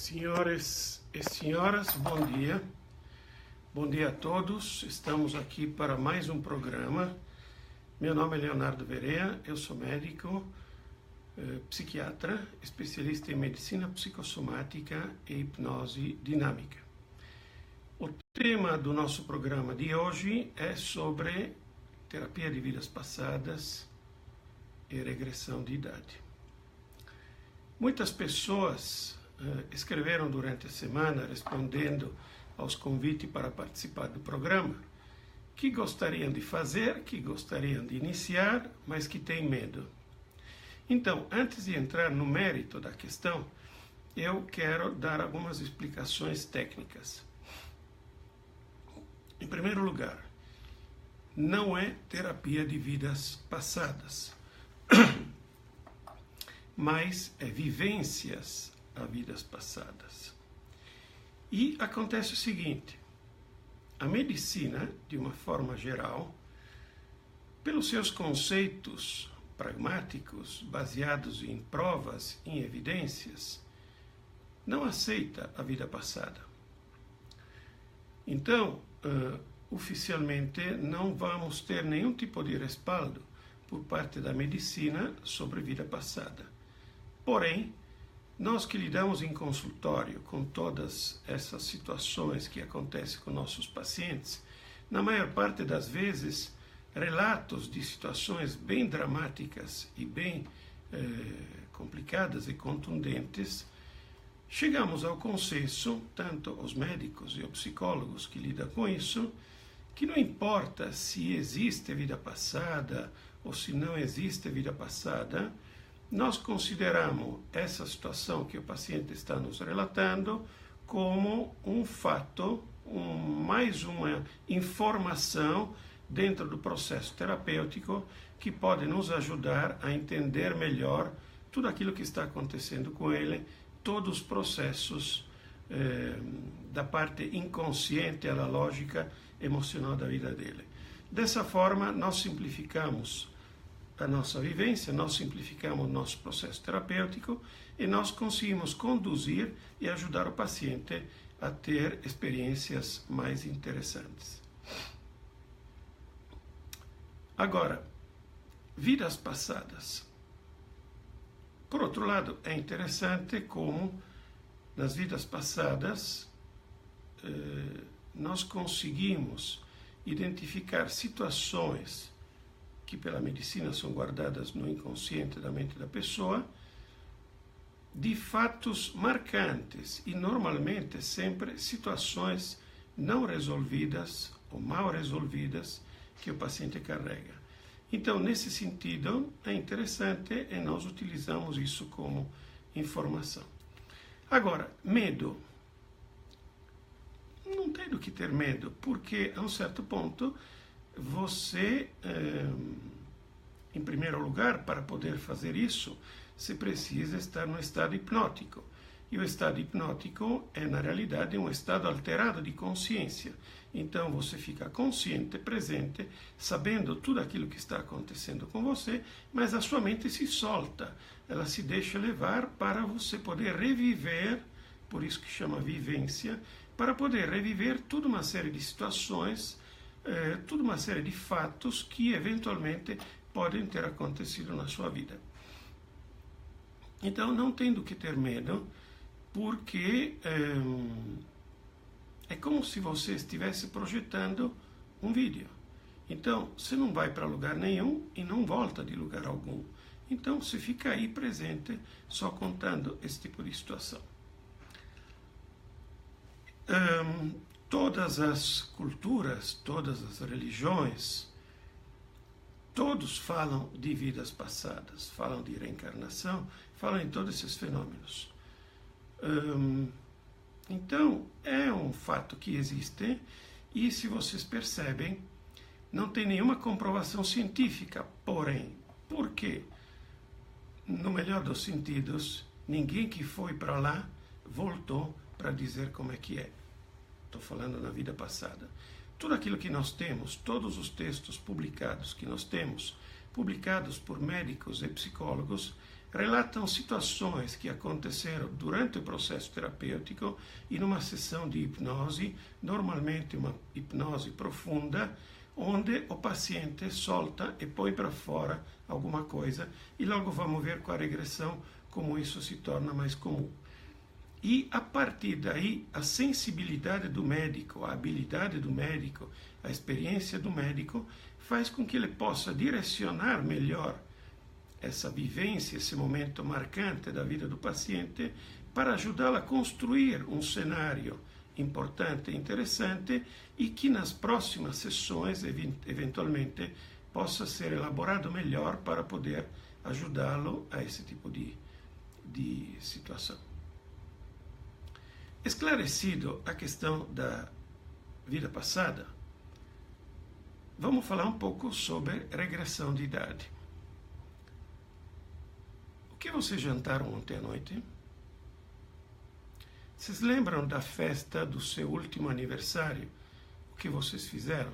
Senhores e senhoras, bom dia. Bom dia a todos. Estamos aqui para mais um programa. Meu nome é Leonardo Verea, eu sou médico, psiquiatra, especialista em medicina psicossomática e hipnose dinâmica. O tema do nosso programa de hoje é sobre terapia de vidas passadas e regressão de idade. Muitas pessoas escreveram durante a semana, respondendo aos convites para participar do programa, que gostariam de fazer, que gostariam de iniciar, mas que têm medo. Então, antes de entrar no mérito da questão, eu quero dar algumas explicações técnicas. Em primeiro lugar, não é terapia de vidas passadas, mas é vivências a vidas passadas. E acontece o seguinte: a medicina, de uma forma geral, pelos seus conceitos pragmáticos, baseados em provas, em evidências, não aceita a vida passada. Então, oficialmente, não vamos ter nenhum tipo de respaldo por parte da medicina sobre vida passada. Porém, nós que lidamos em consultório com todas essas situações que acontecem com nossos pacientes, na maior parte das vezes, relatos de situações bem dramáticas e bem complicadas e contundentes, chegamos ao consenso, tanto os médicos e os psicólogos que lidam com isso, que não importa se existe vida passada ou se não existe vida passada, nós consideramos essa situação que o paciente está nos relatando como um fato, mais uma informação dentro do processo terapêutico que pode nos ajudar a entender melhor tudo aquilo que está acontecendo com ele, todos os processos da parte inconsciente à lógica emocional da vida dele. Dessa forma, nós simplificamos a nossa vivência, nós simplificamos o nosso processo terapêutico e nós conseguimos conduzir e ajudar o paciente a ter experiências mais interessantes. Agora, vidas passadas. Por outro lado, é interessante como nas vidas passadas nós conseguimos identificar situações que pela medicina são guardadas no inconsciente da mente da pessoa, de fatos marcantes e normalmente sempre situações não resolvidas ou mal resolvidas que o paciente carrega. Então, nesse sentido, é interessante e nós utilizamos isso como informação. Agora, medo. Não tem do que ter medo, porque a um certo ponto você, em primeiro lugar, para poder fazer isso, você precisa estar no estado hipnótico. E o estado hipnótico é, na realidade, um estado alterado de consciência. Então, você fica consciente, presente, sabendo tudo aquilo que está acontecendo com você, mas a sua mente se solta. Ela se deixa levar para você poder reviver, por isso que chama vivência, para poder reviver toda uma série de situações, toda uma série de fatos que eventualmente podem ter acontecido na sua vida. Então não tem do que ter medo, porque é como se você estivesse projetando um vídeo. Então você não vai para lugar nenhum e não volta de lugar algum. Então você fica aí presente só contando esse tipo de situação. Todas as culturas, todas as religiões, todos falam de vidas passadas, falam de reencarnação, falam em todos esses fenômenos. Então, é um fato que existe e, se vocês percebem, não tem nenhuma comprovação científica. Porém, por quê? No melhor dos sentidos, ninguém que foi para lá voltou para dizer como é que é. Estou falando na vida passada. Tudo aquilo que nós temos, todos os textos publicados que nós temos, publicados por médicos e psicólogos, relatam situações que aconteceram durante o processo terapêutico em uma sessão de hipnose, normalmente uma hipnose profunda, onde o paciente solta e põe para fora alguma coisa e logo vamos ver com a regressão como isso se torna mais comum. E a partir daí, a sensibilidade do médico, a habilidade do médico, a experiência do médico faz com que ele possa direcionar melhor essa vivência, esse momento marcante da vida do paciente, para ajudá-lo a construir um cenário importante e interessante e que nas próximas sessões, eventualmente, possa ser elaborado melhor para poder ajudá-lo a esse tipo de situação. Esclarecido a questão da vida passada, vamos falar um pouco sobre regressão de idade. O que vocês jantaram ontem à noite? Vocês lembram da festa do seu último aniversário? O que vocês fizeram?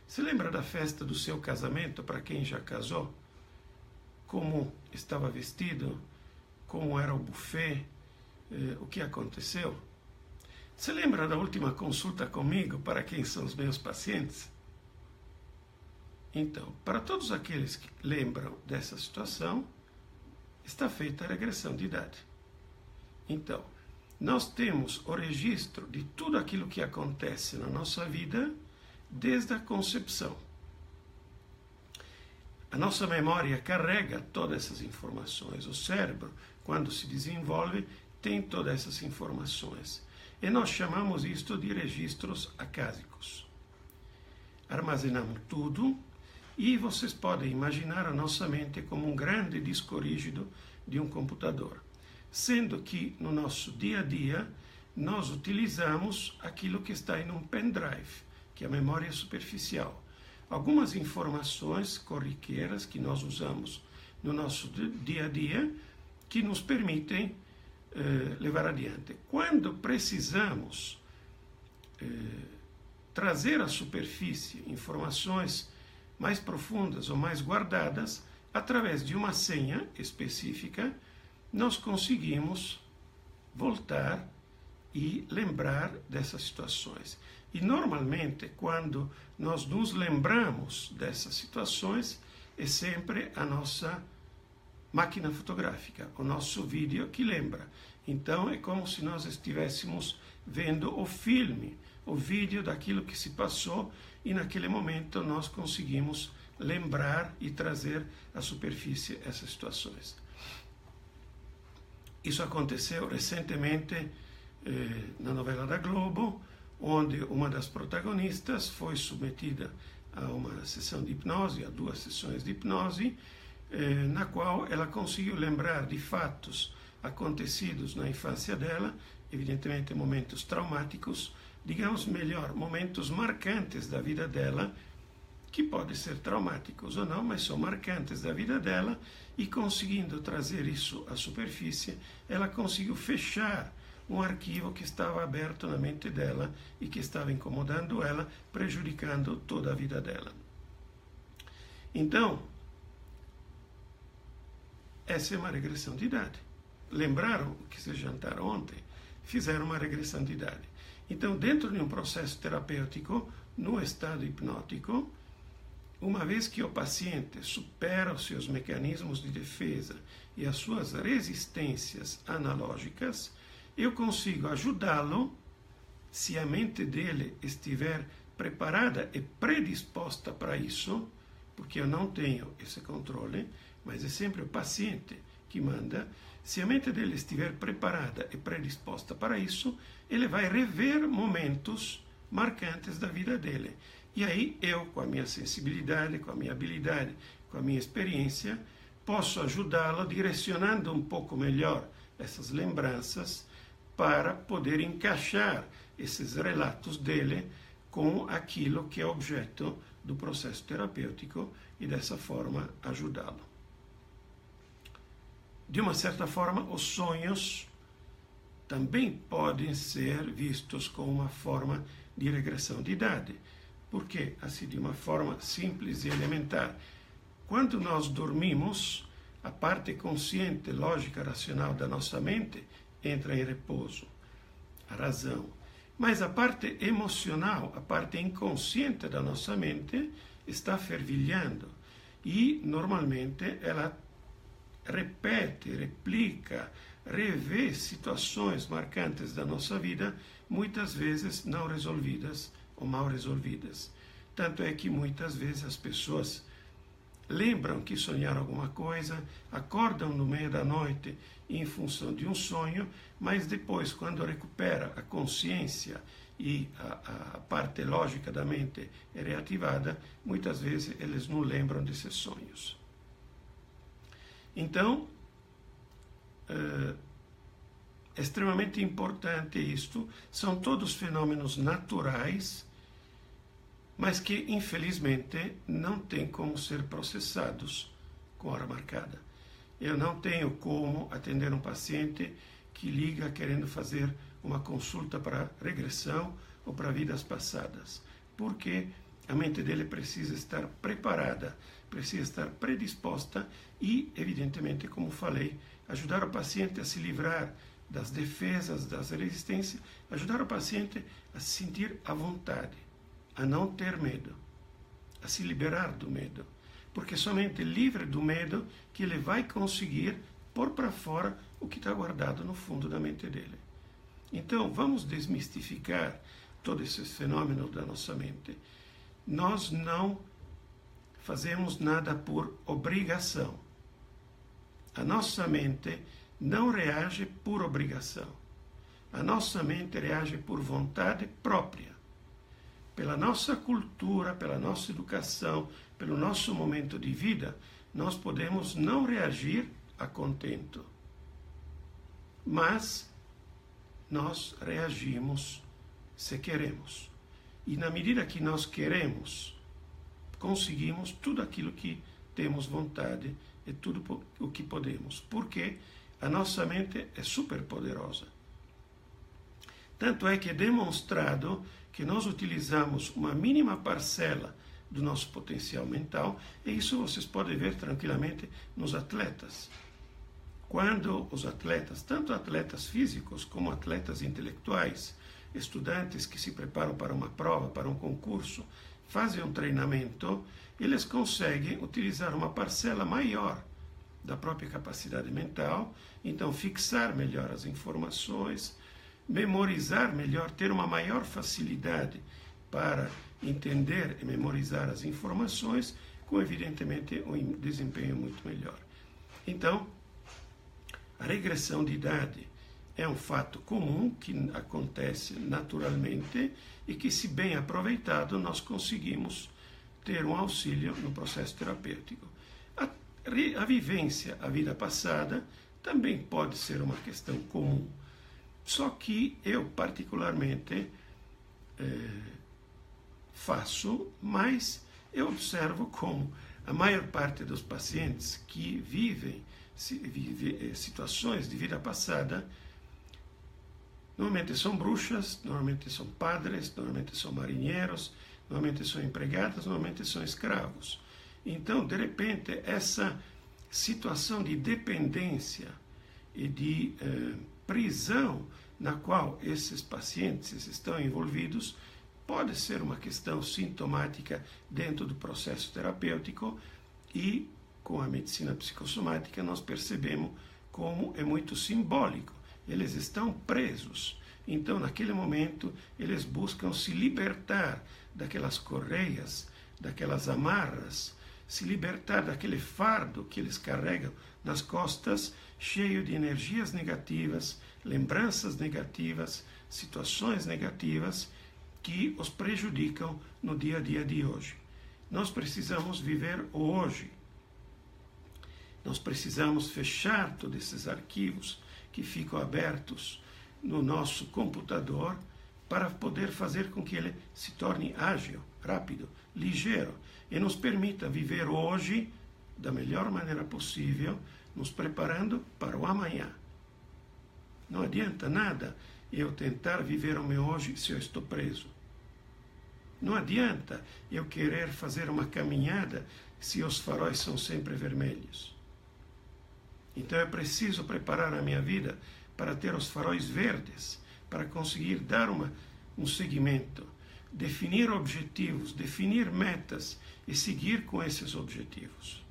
Se lembra da festa do seu casamento para quem já casou? Como estava vestido? Como era o buffet? O que aconteceu? Se lembra da última consulta comigo para quem são os meus pacientes? Então, para todos aqueles que lembram dessa situação, está feita a regressão de idade. Então, nós temos o registro de tudo aquilo que acontece na nossa vida desde a concepção. A nossa memória carrega todas essas informações. O cérebro, quando se desenvolve, tem todas essas informações. E nós chamamos isto de registros acásicos. Armazenamos tudo e vocês podem imaginar a nossa mente como um grande disco rígido de um computador. Sendo que no nosso dia a dia nós utilizamos aquilo que está em um pendrive, que é a memória superficial. Algumas informações corriqueiras que nós usamos no nosso dia a dia que nos permitem levar adiante. Quando precisamos trazer à superfície informações mais profundas ou mais guardadas, através de uma senha específica, nós conseguimos voltar e lembrar dessas situações. E normalmente, quando nós nos lembramos dessas situações, é sempre a nossa máquina fotográfica, o nosso vídeo que lembra. Então é como se nós estivéssemos vendo o filme, o vídeo daquilo que se passou e naquele momento nós conseguimos lembrar e trazer à superfície essas situações. Isso aconteceu recentemente na novela da Globo, onde uma das protagonistas foi submetida a uma sessão de hipnose, a 2 sessões de hipnose, na qual ela conseguiu lembrar de fatos acontecidos na infância dela, evidentemente momentos traumáticos, digamos melhor, momentos marcantes da vida dela, que podem ser traumáticos ou não, mas são marcantes da vida dela, e conseguindo trazer isso à superfície, ela conseguiu fechar um arquivo que estava aberto na mente dela e que estava incomodando ela, prejudicando toda a vida dela. Então, essa é uma regressão de idade. Lembraram o que vocês jantaram ontem? Fizeram uma regressão de idade. Então, dentro de um processo terapêutico, no estado hipnótico, uma vez que o paciente supera os seus mecanismos de defesa e as suas resistências analógicas, eu consigo ajudá-lo, se a mente dele estiver preparada e predisposta para isso, porque eu não tenho esse controle, mas é sempre o paciente que manda. Se a mente dele estiver preparada e predisposta para isso, ele vai rever momentos marcantes da vida dele. E aí eu, com a minha sensibilidade, com a minha habilidade, com a minha experiência, posso ajudá-lo direcionando um pouco melhor essas lembranças para poder encaixar esses relatos dele com aquilo que é objeto do processo terapêutico e dessa forma ajudá-lo. De uma certa forma, os sonhos também podem ser vistos como uma forma de regressão de idade. Porque, assim, de uma forma simples e elementar, quando nós dormimos, a parte consciente, lógica, racional da nossa mente entra em repouso, a razão. Mas a parte emocional, a parte inconsciente da nossa mente está fervilhando e normalmente ela repete, replica, revê situações marcantes da nossa vida, muitas vezes não resolvidas ou mal resolvidas. Tanto é que muitas vezes as pessoas lembram que sonharam alguma coisa, acordam no meio da noite em função de um sonho, mas depois, quando recupera a consciência e a parte lógica da mente é reativada, muitas vezes eles não lembram desses sonhos. Então, é extremamente importante isto. São todos fenômenos naturais, mas que, infelizmente, não têm como ser processados com hora marcada. Eu não tenho como atender um paciente que liga querendo fazer uma consulta para regressão ou para vidas passadas, porque a mente dele precisa estar preparada, precisa estar predisposta e, evidentemente, como falei, ajudar o paciente a se livrar das defesas, das resistências, ajudar o paciente a se sentir à vontade, a não ter medo, a se liberar do medo, porque somente livre do medo que ele vai conseguir pôr para fora o que está guardado no fundo da mente dele. Então, vamos desmistificar todos esses fenômenos da nossa mente. Nós não fazemos nada por obrigação. A nossa mente não reage por obrigação. A nossa mente reage por vontade própria. Pela nossa cultura, pela nossa educação, pelo nosso momento de vida, nós podemos não reagir a contento. Mas nós reagimos se queremos. E na medida que nós queremos, conseguimos tudo aquilo que temos vontade e tudo o que podemos. Porque a nossa mente é super poderosa. Tanto é que é demonstrado que nós utilizamos uma mínima parcela do nosso potencial mental, e isso vocês podem ver tranquilamente nos atletas. Quando os atletas, tanto atletas físicos como atletas intelectuais, estudantes que se preparam para uma prova, para um concurso, fazem um treinamento, eles conseguem utilizar uma parcela maior da própria capacidade mental, então fixar melhor as informações, memorizar melhor, ter uma maior facilidade para entender e memorizar as informações, com evidentemente um desempenho muito melhor. Então, a regressão de idade é um fato comum que acontece naturalmente e que, se bem aproveitado, nós conseguimos ter um auxílio no processo terapêutico. A vivência, a vida passada, também pode ser uma questão comum. Só que eu, particularmente, faço, mas eu observo como a maior parte dos pacientes que vivem situações de vida passada, normalmente são bruxas, normalmente são padres, normalmente são marinheiros, normalmente são empregados, normalmente são escravos. Então, de repente, essa situação de dependência e de prisão na qual esses pacientes estão envolvidos pode ser uma questão sintomática dentro do processo terapêutico, e com a medicina psicossomática nós percebemos como é muito simbólico. Eles estão presos, então naquele momento eles buscam se libertar daquelas correias, daquelas amarras, se libertar daquele fardo que eles carregam nas costas, cheio de energias negativas, lembranças negativas, situações negativas que os prejudicam no dia a dia de hoje. Nós precisamos viver o hoje. Nós precisamos fechar todos esses arquivos que ficam abertos no nosso computador para poder fazer com que ele se torne ágil, rápido, ligeiro e nos permita viver hoje da melhor maneira possível, nos preparando para o amanhã. Não adianta nada eu tentar viver o meu hoje se eu estou preso. Não adianta eu querer fazer uma caminhada se os faróis são sempre vermelhos. Então eu preciso preparar a minha vida para ter os faróis verdes, para conseguir dar um seguimento, definir objetivos, definir metas e seguir com esses objetivos.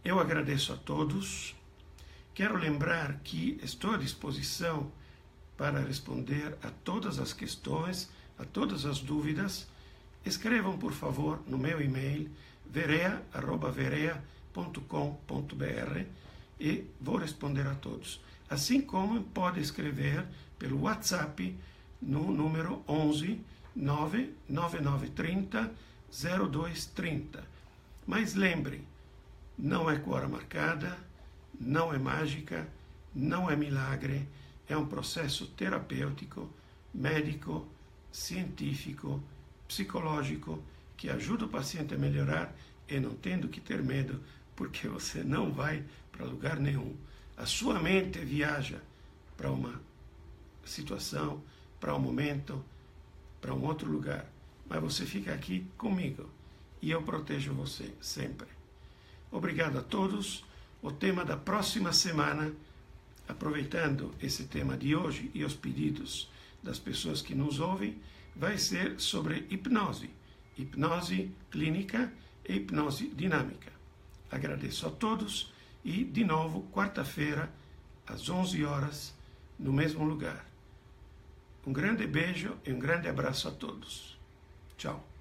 Eu agradeço a todos. Quero lembrar que estou à disposição para responder a todas as questões, a todas as dúvidas. Escrevam, por favor, no meu e-mail verea@verea.com.br e vou responder a todos. Assim como pode escrever pelo WhatsApp no número 11 99930 0230. Mas lembre, não é com hora marcada, não é mágica, não é milagre, é um processo terapêutico, médico, científico, psicológico, que ajuda o paciente a melhorar e não tendo que ter medo, porque você não vai para lugar nenhum. A sua mente viaja para uma situação, para um momento, para um outro lugar, mas você fica aqui comigo e eu protejo você sempre. Obrigado a todos. O tema da próxima semana, aproveitando esse tema de hoje e os pedidos das pessoas que nos ouvem, vai ser sobre hipnose, hipnose clínica e hipnose dinâmica. Agradeço a todos e, de novo, quarta-feira, às 11 horas, no mesmo lugar. Um grande beijo e um grande abraço a todos. Tchau.